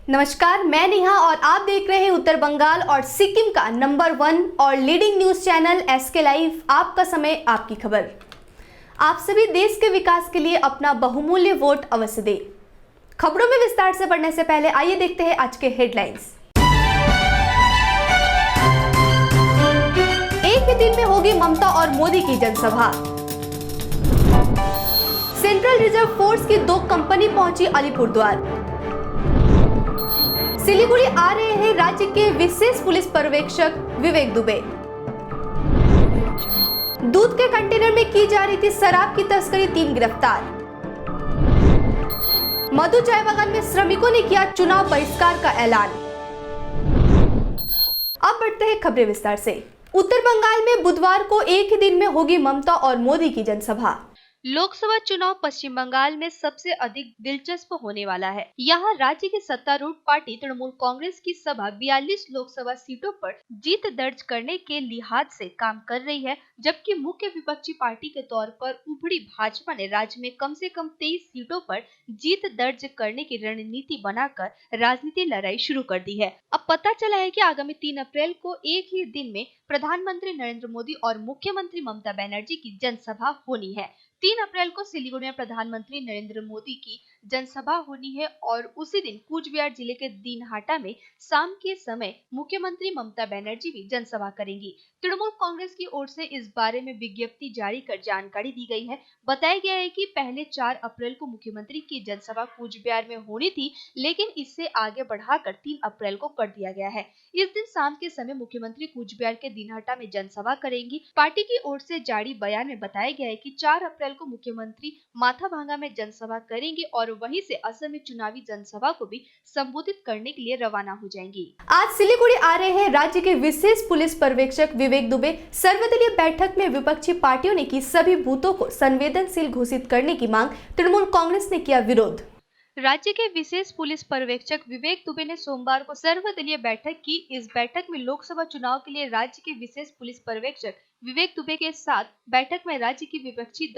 नमस्कार, मैं नेहा और आप देख रहे हैं उत्तर बंगाल और सिक्किम का नंबर 1 और leading news channel SK live. आपका समय, आपकी खबर। आप सभी देश के विकास के लिए अपना बहुमूल्य वोट अवश्य दें। खबरों में विस्तार से बढ़ने से पहले आइए देखते हैं आज के हेडलाइंस। एक ही दिन में होगी ममता और मोदी की जनसभा। सेंट्रल रिजर्व फोर्स की 2 कंपनी पहुंची अलीपुरद्वार। सिलीगुड़ी आ रहे हैं राज्य के विशेष पुलिस पर्यवेक्षक विवेक दुबे। दूध के कंटेनर में की जा रही थी शराब की तस्करी, 3 गिरफ्तार। मधु चाय बागान में श्रमिकों ने किया चुनाव बहिष्कार का ऐलान। अब बढ़ते हैं खबरें विस्तार से। उत्तर बंगाल में बुधवार को एक ही दिन में होगी ममता और मोदी की जनसभा। लोकसभा चुनाव पश्चिम बंगाल में सबसे अधिक दिलचस्प होने वाला है। यहाँ राज्य की सत्तारूढ़ पार्टी तृणमूल कांग्रेस की सभा 42 लोकसभा सीटों पर जीत दर्ज करने के लिहाज से काम कर रही है, जबकि मुख्य विपक्षी पार्टी के तौर पर उभरी भाजपा ने राज्य में कम से कम 23 सीटों पर जीत दर्ज करने की रणनीति बनाकर राजनीति लड़ाई शुरू कर दी है। अब पता चला है कि आगामी 3 अप्रैल को एक ही दिन में प्रधानमंत्री नरेंद्र मोदी और मुख्यमंत्री ममता बनर्जी की जनसभा होनी है। 3 अप्रैल को सिलीगुड़ी में प्रधानमंत्री नरेंद्र मोदी की जनसभा होनी है और उसी दिन कूचबिहार जिले के दीनहाटा में शाम के समय मुख्यमंत्री ममता बनर्जी भी जनसभा करेंगी। तृणमूल कांग्रेस की ओर से इस बारे में विज्ञप्ति जारी कर जानकारी दी गई है। बताया गया है कि पहले 4 अप्रैल को मुख्यमंत्री की जनसभा कूचबिहार में होनी थी, लेकिन इससे आगे बढ़ाकर 3 अप्रैल को कर दिया गया है। इस दिन शाम के समय मुख्यमंत्री कूचबिहार के दीनहाटा में जनसभा करेंगी। पार्टी की ओर से जारी बयान में बताया गया है कि 4 अप्रैल को मुख्यमंत्री माथाभांगा में जनसभा करेंगे और वहीं से असम में चुनावी जनसभा को भी संबोधित करने के लिए रवाना हो जाएंगी। आज सिलीगुड़ी आ रहे हैं राज्य के विशेष पुलिस पर्यवेक्षक विवेक दुबे। सर्वदलीय बैठक में विपक्षी पार्टियों ने की सभी बूथों को संवेदनशील घोषित करने की मांग, तृणमूल कांग्रेस ने किया विरोध। राज्य के विशेष पुलिस पर्यवेक्षक विवेक दुबे ने सोमवार को सर्वदलीय बैठक की। इस बैठक में लोकसभा चुनाव के लिए राज्य के विशेष पुलिस पर्यवेक्षक विवेक दुबे के साथ बैठक में राज्य की विपक्षी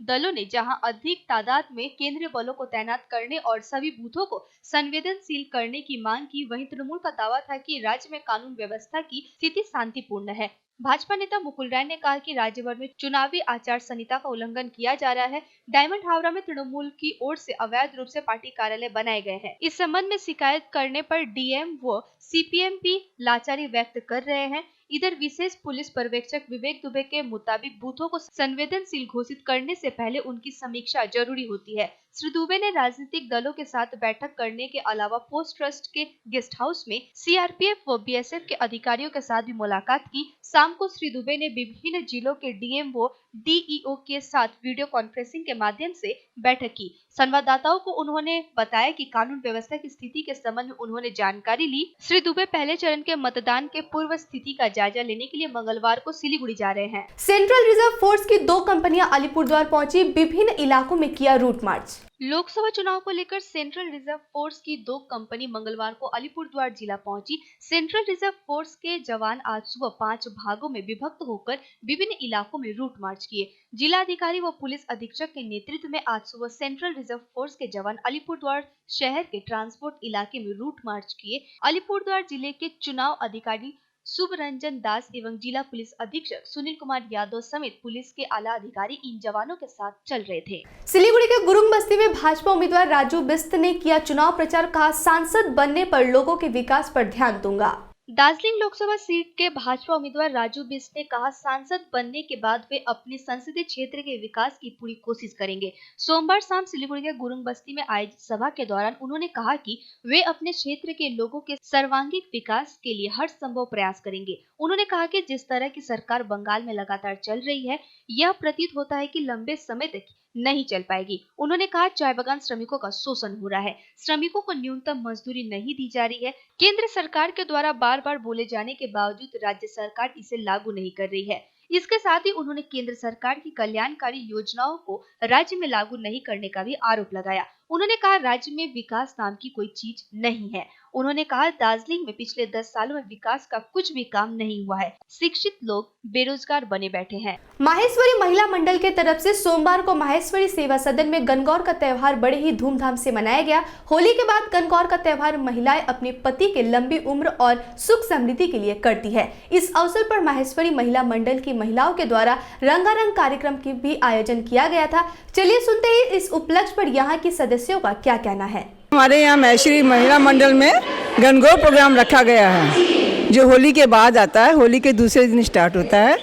दलों ने जहां अधिक तादाद में केंद्रीय बलों को तैनात करने और सभी बूथों को संवेदनशील करने की मांग की, वहीं तृणमूल का दावा था कि राज्य में कानून व्यवस्था की स्थिति शांतिपूर्ण है। भाजपा नेता मुकुल राय ने कहा कि राज्य भर में चुनावी आचार संहिता का उल्लंघन किया जा रहा है। डायमंड हावड़ा में तृणमूल की ओर से अवैध रूप से पार्टी कार्यालय बनाए गए हैं। इस संबंध में शिकायत करने पर डीएम व सीपीएम भी लाचारी व्यक्त कर रहे हैं। इधर विशेष पुलिस पर्यवेक्षक विवेक दुबे के मुताबिक बूथों को संवेदनशील घोषित करने से पहले उनकी समीक्षा जरूरी होती है। श्री दुबे ने राजनीतिक दलों के साथ बैठक करने के अलावा पोस्ट ट्रस्ट के गेस्ट हाउस में सीआरपीएफ व बीएसएफ के अधिकारियों के साथ भी मुलाकात की। शाम को श्री दुबे ने विभिन्न जिलों के डीएम व डीईओ के साथ वीडियो कॉन्फ्रेंसिंग के माध्यम से बैठक की। संवाददाताओं को उन्होंने बताया कि कानून व्यवस्था की स्थिति के संबंध में उन्होंने जानकारी ली। श्री दुबे पहले चरण के मतदान के पूर्व स्थिति का जायजा लेने के लिए मंगलवार को सिलीगुड़ी जा रहे हैं। सेंट्रल रिजर्व फोर्स की 2 कंपनियां अलीपुरद्वार पहुंची, विभिन्न इलाकों में किया रूट मार्च। लोकसभा चुनाव को लेकर सेंट्रल रिजर्व फोर्स की 2 कंपनी मंगलवार को अलीपुरद्वार जिला पहुंची। सेंट्रल रिजर्व फोर्स के जवान आज सुबह 5 भागों में विभक्त होकर विभिन्न इलाकों में रूट मार्च किए। जिला अधिकारी व पुलिस अधीक्षक के नेतृत्व में आज सुबह सेंट्रल रिजर्व फोर्स के जवान अलीपुरद्वार शहर के ट्रांसपोर्ट इलाके में रूट मार्च किए। अलीपुरद्वार जिले के चुनाव अधिकारी शुभरंजन दास एवं जिला पुलिस अधीक्षक सुनील कुमार यादव समेत पुलिस के आला अधिकारी इन जवानों के साथ चल रहे थे। सिलीगुड़ी के गुरुंग बस्ती में भाजपा उम्मीदवार राजू बिस्त ने किया चुनाव प्रचार, कहा सांसद बनने पर लोगों के विकास पर ध्यान दूंगा। दार्जिलिंग लोकसभा सीट के भाजपा उम्मीदवार राजू बिस्ट ने कहा, सांसद बनने के बाद वे अपने संसदीय क्षेत्र के विकास की पूरी कोशिश करेंगे। सोमवार शाम सिलीगुड़ी के गुरुंग बस्ती में आयोजित सभा के दौरान उन्होंने कहा कि वे अपने क्षेत्र के लोगों के सर्वांगीण विकास के लिए हर संभव प्रयास करेंगे। उन्होंने कहा कि जिस तरह की सरकार बंगाल में लगातार चल रही है, यह प्रतीत होता है कि लंबे समय तक नहीं चल पाएगी। उन्होंने कहा, चाय बागान श्रमिकों का शोषण हो रहा है, श्रमिकों को न्यूनतम मजदूरी नहीं दी जा रही है। केंद्र सरकार के द्वारा बार बार बोले जाने के बावजूद राज्य सरकार इसे लागू नहीं कर रही है। इसके साथ ही उन्होंने केंद्र सरकार की कल्याणकारी योजनाओं को राज्य में लागू नहीं करने का भी आरोप लगाया। उन्होंने कहा, राज्य में विकास नाम की कोई चीज नहीं है। उन्होंने कहा दार्जिलिंग में पिछले 10 सालों में विकास का कुछ भी काम नहीं हुआ है। शिक्षित लोग बेरोजगार बने बैठे हैं। माहेश्वरी महिला मंडल के तरफ से सोमवार को माहेश्वरी सेवा सदन में गणगौर का त्यौहार बड़े ही धूमधाम से मनाया गया। होली के बाद गणगौर का त्यौहार महिलाएं अपने पति के लंबी उम्र और सुख समृद्धि के लिए करती है। इस अवसर पर माहेश्वरी महिला मंडल की महिलाओं के द्वारा रंगारंग कार्यक्रम की भी आयोजन किया गया था। चलिए सुनते हैं इस उपलक्ष्य पर यहाँ की सदस्यों का क्या कहना है। हमारे यहाँ माहेश्वरी महिला मंडल में गणगौर प्रोग्राम रखा गया है, जो होली के बाद आता है। होली के दूसरे दिन स्टार्ट होता है।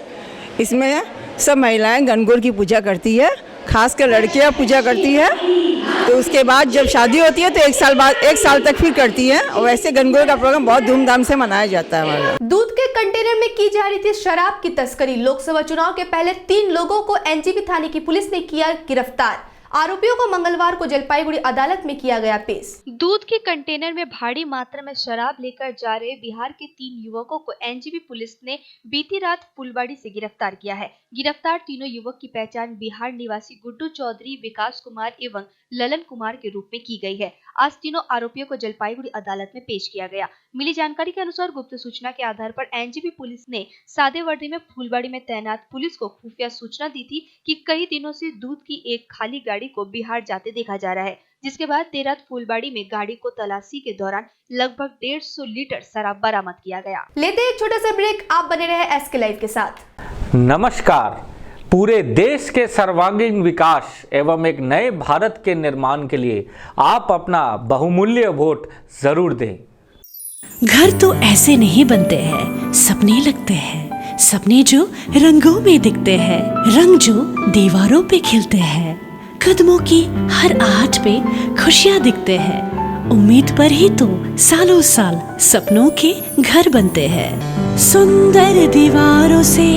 इसमें सब महिलाएं गणगौर की पूजा करती है, खासकर लड़कियां पूजा करती है। तो उसके बाद जब शादी होती है तो एक साल तक फिर करती है। और वैसे गणगौर का प्रोग्राम बहुत धूमधाम से मनाया जाता है हमारा। दूध के कंटेनर में की जा रही थी शराब की तस्करी। लोकसभा चुनाव के पहले 3 लोगों को एनजीपी थाने की पुलिस ने किया गिरफ्तार। आरोपियों को मंगलवार को जलपाईगुड़ी अदालत में किया गया पेश। दूध के कंटेनर में भारी मात्रा में शराब लेकर जा रहे बिहार के 3 युवकों को एनजीबी पुलिस ने बीती रात फुलवाड़ी से गिरफ्तार किया है। गिरफ्तार तीनों युवक की पहचान बिहार निवासी गुड्डू चौधरी, विकास कुमार एवं ललन कुमार के रूप में की गई है। आज तीनों आरोपियों को जलपाईगुड़ी अदालत में पेश किया गया। मिली जानकारी के अनुसार गुप्त सूचना के आधार पर एनजीबी पुलिस ने सादे वर्दी में फुलवाड़ी में तैनात पुलिस को खुफिया सूचना दी थी कि कई दिनों से दूध की एक खाली गाड़ी को बिहार जाते देखा जा रहा है, जिसके बाद देर रात फुलवाड़ी में गाड़ी को तलाशी के दौरान लगभग 150 लीटर शराब बरामद किया गया। लेते हैं एक छोटा सा ब्रेक। आप बने रहे एसके लाइव के साथ। नमस्कार। पूरे देश के सर्वांगीण विकास एवं एक नए भारत के निर्माण के लिए आप अपना बहुमूल्य वोट जरूर दें। घर तो ऐसे नहीं बनते हैं, सपने लगते हैं। सपने जो रंगों में दिखते हैं, रंग जो दीवारों पे खिलते हैं। कदमों की हर आहट पे खुशियाँ दिखते हैं। उम्मीद पर ही तो सालों साल सपनों के घर बनते हैं। सुंदर दीवारों से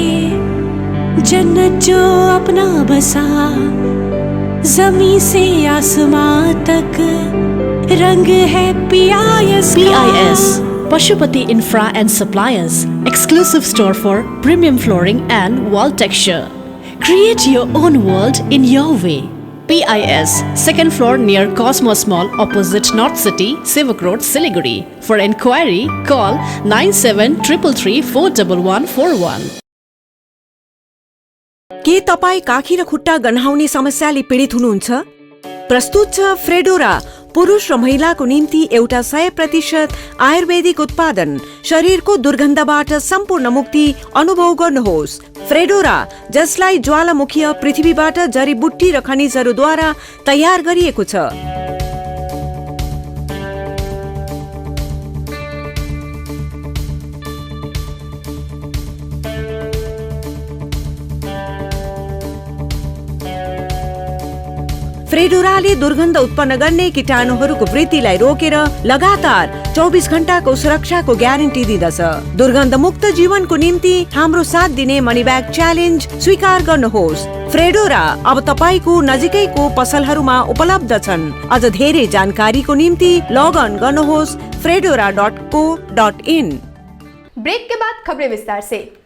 जन्नत जो अपना बसा, जमीन से आसमां तक रंग है PIS। Pashupati Infra and Suppliers, exclusive store for premium flooring and wall texture. Create your own world in your way. PIS, second floor near Cosmos Mall, opposite North City, Sivak Road, Siliguri. For inquiry, call 9733341141. के तपाई काखी र खुट्टा गन्हाउने समस्याले पीडित हुनुहुन्छ? प्रस्तुत छ फ्रेडोरा, पुरुष र महिलाको निम्ति एउटा 100% आयुर्वेदिक उत्पादन। शरीरको दुर्गन्धबाट सम्पूर्ण मुक्ति अनुभव गर्नुहोस्। फ्रेडोरा, जसलाई ज्वालामुखीय पृथ्वीबाट जडीबुट्टी र खनिजहरूद्वारा तयार गरिएको छ। फ्रेडोराले दुर्गन्ध उत्पन्न गर्ने कीटाणुहरूको वृद्धिलाई रोकेर लगातार 24 घण्टाको सुरक्षाको ग्यारेन्टी दिँदछ। दुर्गन्ध मुक्त जीवनको निम्ति हाम्रो साथ दिने मनी ब्याग च्यालेन्ज स्वीकार गर्नुहोस्। फ्रेडोरा अब तपाईको नजिकैको पसलहरूमा उपलब्ध छन्। अझ धेरै जानकारीको निम्ति लगअन गर्नुहोस् fredora.co.in। ब्रेक के बाद खबरें विस्तार से।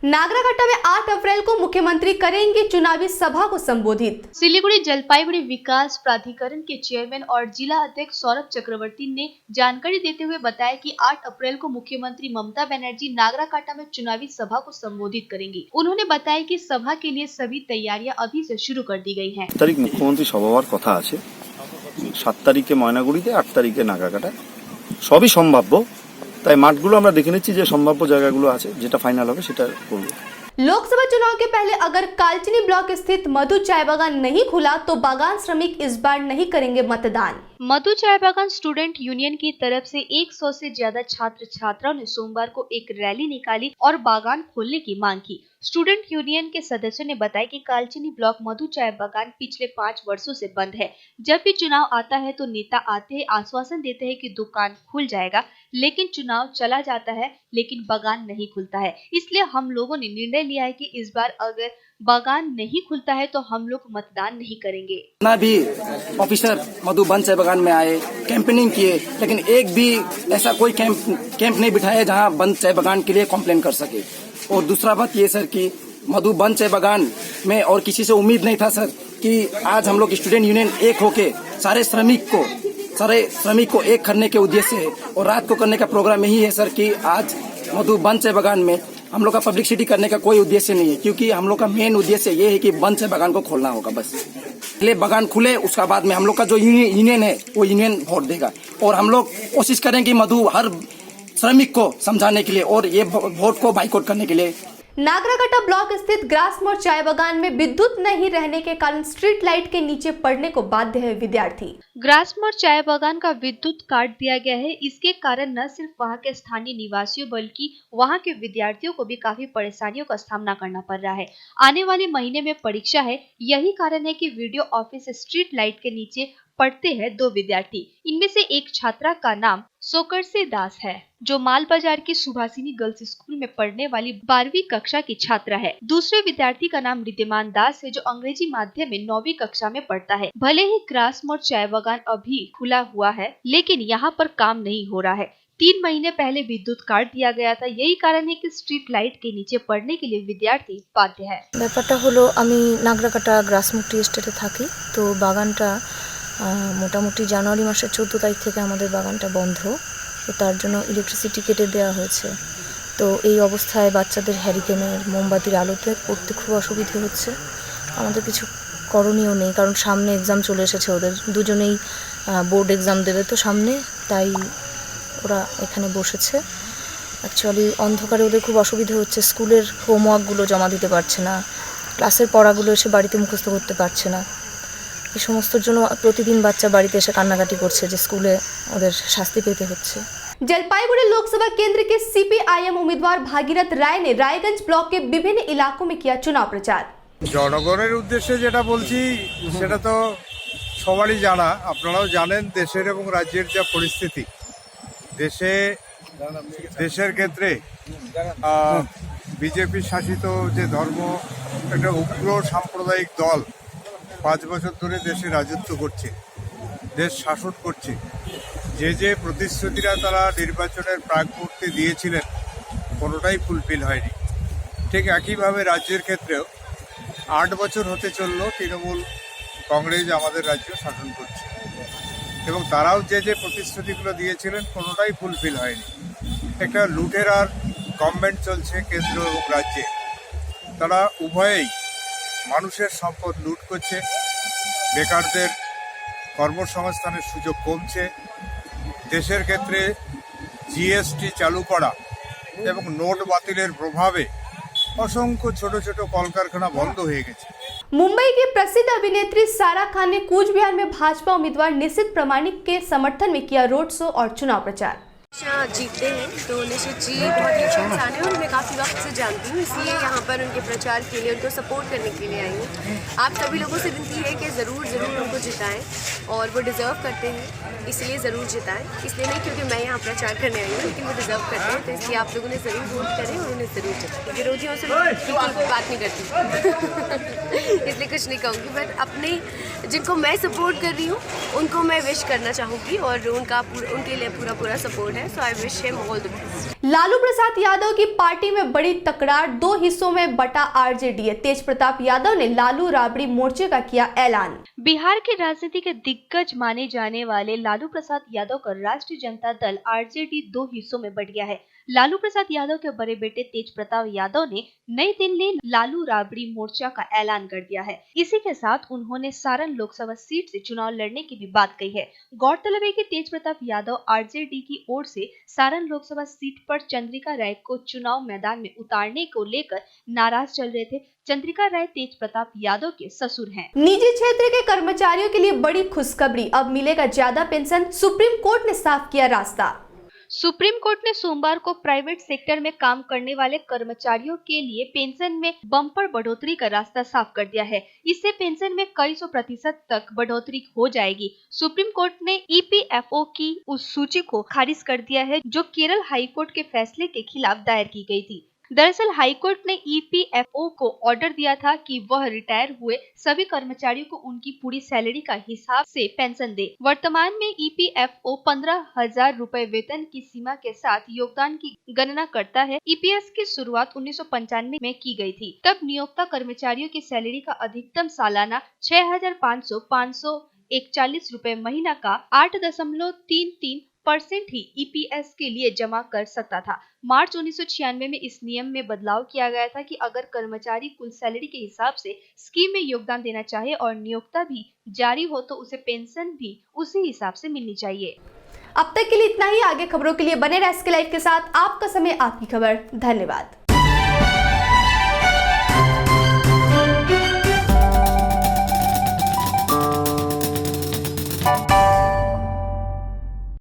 नागराकट्टा में 8 अप्रैल को मुख्यमंत्री करेंगे चुनावी सभा को संबोधित। सिलीगुड़ी जलपाईगुड़ी विकास प्राधिकरण के चेयरमैन और जिला अध्यक्ष सौरभ चक्रवर्ती ने जानकारी देते हुए बताया कि 8 अप्रैल को मुख्यमंत्री ममता बनर्जी नागराकट्टा में चुनावी सभा को संबोधित करेंगी। उन्होंने बताया कि सभा के लिए सभी तैयारियां अभी से शुरू कर दी गई हैं। तारीख मुख्यमंत्री सभा कथा আছে, 7 তারিখে ময়নাগুড়িতে, 8 তারিখে নাগরাকাটা। সবই সম্ভাব্য, তাই মাঠগুলো আমরা দেখে নিচ্ছি যে সম্ভাব্য জায়গাগুলো আছে, যেটা ফাইনাল হবে সেটা করব। लोकसभा चुनाव के पहले अगर कालचिनी ब्लॉक स्थित मधु चाय बागान नहीं खुला तो बागान श्रमिक इस बार नहीं करेंगे मतदान। मधु चाय बागान स्टूडेंट यूनियन की तरफ से 100 से ज्यादा छात्र छात्राओं ने सोमवार को एक रैली निकाली और बागान खोलने की मांग की। स्टूडेंट यूनियन के सदस्यों ने बताया कि कालचिनी ब्लॉक मधु चाय बागान पिछले 5 वर्षों से बंद है। जब भी चुनाव आता है तो नेता आते हैं, आश्वासन देते हैं कि दुकान खुल जाएगा, लेकिन चुनाव चला जाता है लेकिन बागान नहीं खुलता है। इसलिए हम लोगों ने निर्णय लिया है कि इस बार अगर बागान नहीं खुलता है तो हम लोग मतदान नहीं करेंगे। ना भी ऑफिसर मधुबन चाय बागान में आए, कैंपेनिंग किए, लेकिन एक भी ऐसा कोई कैंप नहीं बिठाया जहां बंद चाय बागान के लिए कंप्लेन कर सके। और दूसरा बात ये सर कि मधुबन चाय बागान में और किसी से उम्मीद नहीं था सर कि आज हम लोग स्टूडेंट यूनियन एक होके सारे सारे श्रमिक को एक करने के उद्देश्य है और रात को करने का प्रोग्राम यही है सर कि आज मधुबन चाय बागान में हम लोग का पब्लिसिटी करने का कोई उद्देश्य नहीं है, क्योंकि हम लोग का मेन उद्देश्य ये है कि बन चाय बागान को खोलना होगा। बस पहले बागान खुले, उसका बाद में हम लोग का जो यूनियन है वो यूनियन वोट देगा और हम लोग कोशिश करेंगे मधु हर श्रमिक को समझाने के लिए और ये वोट को बाइकआउट करने के लिए। नागराकटा ब्लॉक स्थित ग्रासमोर चाय बागान में विद्युत नहीं रहने के कारण स्ट्रीट लाइट के नीचे पड़ने को बाध्य है विद्यार्थी। ग्रासमोर चाय बागान का विद्युत काट दिया गया है। इसके कारण न सिर्फ वहां के स्थानीय निवासियों बल्कि वहां के विद्यार्थियों को भी काफी परेशानियों का सामना करना पड़ रहा है। आने वाले महीने में परीक्षा है, यही कारण है कि वीडियो ऑफिस स्ट्रीट लाइट के नीचे पढ़ते हैं 2 विद्यार्थी। इनमें से एक छात्रा का नाम सोकरसे दास है, जो माल बाजार की सुभाषिनी गर्ल्स स्कूल में पढ़ने वाली 12वीं कक्षा की छात्रा है। दूसरे विद्यार्थी का नाम रिद्धिमान दास है, जो अंग्रेजी माध्यम में 9वीं कक्षा में पढ़ता है। भले ही ग्रासमोर चाय बागान अभी खुला हुआ है, लेकिन यहाँ पर काम नहीं हो रहा है। 3 महीने पहले विद्युत काट दिया गया था। यही कारण है कि स्ट्रीट लाइट के नीचे पढ़ने के लिए विद्यार्थी बाध्य है। ব্যাপারটা হলো আমি নাগরাকাটা গ্রাসমোর টি এস্টেটে থাকি। তো বাগানটা মোটামুটি জানুয়ারি মাসের 14 তারিখ থেকে আমাদের বাগানটা বন্ধ। তো তার জন্য ইলেকট্রিসিটি কেটে দেওয়া হয়েছে। তো এই অবস্থায় বাচ্চাদের হ্যারিকেনের মোমবাতির আলোতে পড়তে খুব অসুবিধে হচ্ছে। আমাদের কিছু করণীয় নেই, কারণ সামনে এক্সাম চলে এসেছে ওদের। দুজনেই বোর্ড এক্সাম দেবে তো সামনে, তাই ওরা এখানে বসেছে। অ্যাকচুয়ালি অন্ধকারে ওদের খুব অসুবিধে হচ্ছে। স্কুলের হোমওয়ার্কগুলো জমা দিতে পারছে না, ক্লাসের পড়াগুলো এসে বাড়িতে মুখস্থ করতে পারছে না। এই সমস্তর জন্য প্রতিদিন বাচ্চা বাড়িতে এসে কান্নাকাটি করছে যে স্কুলে ওদের শাস্তি পেতে হচ্ছে। जलपाईगुड़ी लोकसभा केंद्र के सीपीआईएम उम्मीदवार भागीरथ राय ने रायगंज ब्लॉक के विभिन्न इलाकों में किया चुनाव प्रचार। জনগণের উদ্দেশ্যে যেটা বলছি সেটা তো সবারই জানা, আপনারাও জানেন দেশের এবং রাজ্যের যা পরিস্থিতি। দেশের ক্ষেত্রে বিজেপি শাসিত যে ধর্ম একটা উগ্র সাম্প্রদায়িক দল 5 বছর ধরে দেশে রাজত্ব করছে, দেশ শাসন করছে। যে প্রতিশ্রুতিরা তারা নির্বাচনের প্রাক মুহূর্তে দিয়েছিলেন কোনোটাই ফুলফিল হয়নি। ঠিক একইভাবে রাজ্যের ক্ষেত্রেও 8 বছর হতে চললো তৃণমূল কংগ্রেস আমাদের রাজ্য শাসন করছে এবং তারাও যে প্রতিশ্রুতিগুলো দিয়েছিলেন কোনোটাই ফুলফিল হয়নি। একটা লুটেরার গভর্নমেন্ট চলছে কেন্দ্র এবং রাজ্যে। তারা উভয়েই মানুষের সম্পদ লুট করছে, বেকারদের কর্মসংস্থানের সুযোগ কমছে, দেশের ক্ষেত্রে জিএসটি চালু করা এবং নোট বাতিলের প্রভাবে असंख्य छोटे छोटे कलकारखाना बंद हो गए। मुंबई की प्रसिद्ध अभिनेत्री सारा खान ने कूच बिहार में भाजपा उम्मीदवार निशित प्रामाणिक के समर्थन में किया रोड शो और चुनाव प्रचार। जीतते हैं तो निशित जी बहुत ही अच्छे इंसान है और मैं काफ़ी वक्त से जानती हूँ, इसलिए यहाँ पर उनके प्रचार के लिए, उनको सपोर्ट करने के लिए आई हूँ। आप सभी लोगों से विनती है कि ज़रूर उनको जिताएं और वो डिज़र्व करते हैं, इसलिए ज़रूर जिताएं। इसलिए नहीं क्योंकि मैं यहाँ प्रचार करने आई हूँ, लेकिन वो डिज़र्व करते हैं, तो इसलिए आप लोगों ने ज़रूर वोट करें और उन्हें ज़रूर जिताएं। विरोधियों से कोई बात नहीं करती इसलिए कुछ नहीं कहूँगी, बट अपने जिनको मैं सपोर्ट कर रही हूँ उनको मैं विश करना चाहूँगी और उनके लिए पूरा सपोर्ट है। So I wish him all the best. Lalu Prasad Yadav की पार्टी में बड़ी तकरार, 2 हिस्सों में बटा आरजेडी। तेज प्रताप यादव ने लालू राबड़ी मोर्चे का किया ऐलान। बिहार के राजनीति के दिग्गज माने जाने वाले लालू प्रसाद यादव का राष्ट्रीय जनता दल आरजेडी 2 हिस्सों में बट गया है। लालू प्रसाद यादव के बड़े बेटे तेज प्रताप यादव ने नई दिल्ली लालू राबड़ी मोर्चा का ऐलान कर दिया है। इसी के साथ उन्होंने सारण लोकसभा सीट से चुनाव लड़ने की भी बात कही है। गौरतलब है कि तेज प्रताप यादव आरजेडी की ओर से सारण लोकसभा सीट पर चंद्रिका राय को चुनाव मैदान में उतारने को लेकर नाराज चल रहे थे। चंद्रिका राय तेज प्रताप यादव के ससुर हैं। निजी क्षेत्र के कर्मचारियों के लिए बड़ी खुशखबरी, अब मिलेगा ज्यादा पेंशन। सुप्रीम कोर्ट ने साफ किया रास्ता। सुप्रीम कोर्ट ने सोमवार को प्राइवेट सेक्टर में काम करने वाले कर्मचारियों के लिए पेंशन में बम्पर बढ़ोतरी का रास्ता साफ कर दिया है। इससे पेंशन में कई 100% तक बढ़ोतरी हो जाएगी। सुप्रीम कोर्ट ने ईपीएफओ की उस सूची को खारिज कर दिया है जो केरल हाईकोर्ट के फैसले के खिलाफ दायर की गई थी। दरअसल हाईकोर्ट ने ईपीएफओ को ऑर्डर दिया था कि वह रिटायर हुए सभी कर्मचारियों को उनकी पूरी सैलरी का हिसाब से पेंशन दे। वर्तमान में ईपीएफओ 15,000 रुपए वेतन की सीमा के साथ योगदान की गणना करता है। ईपीएस की शुरुआत 1995 में की गई थी। तब नियोक्ता कर्मचारियों की सैलरी का अधिकतम सालाना 6,500, 500 एक 40 रुपए महीना का 8.33% ही EPS के लिए जमा कर सकता था। मार्च 1996 में इस नियम में बदलाव किया गया था कि अगर कर्मचारी कुल सैलरी के हिसाब से स्कीम में योगदान देना चाहे और नियोक्ता भी जारी हो तो उसे पेंशन भी उसी हिसाब से मिलनी चाहिए। अब तक के लिए इतना ही। आगे खबरों के लिए बने रहे SK लाइव के साथ। आपका समय, आपकी खबर। धन्यवाद।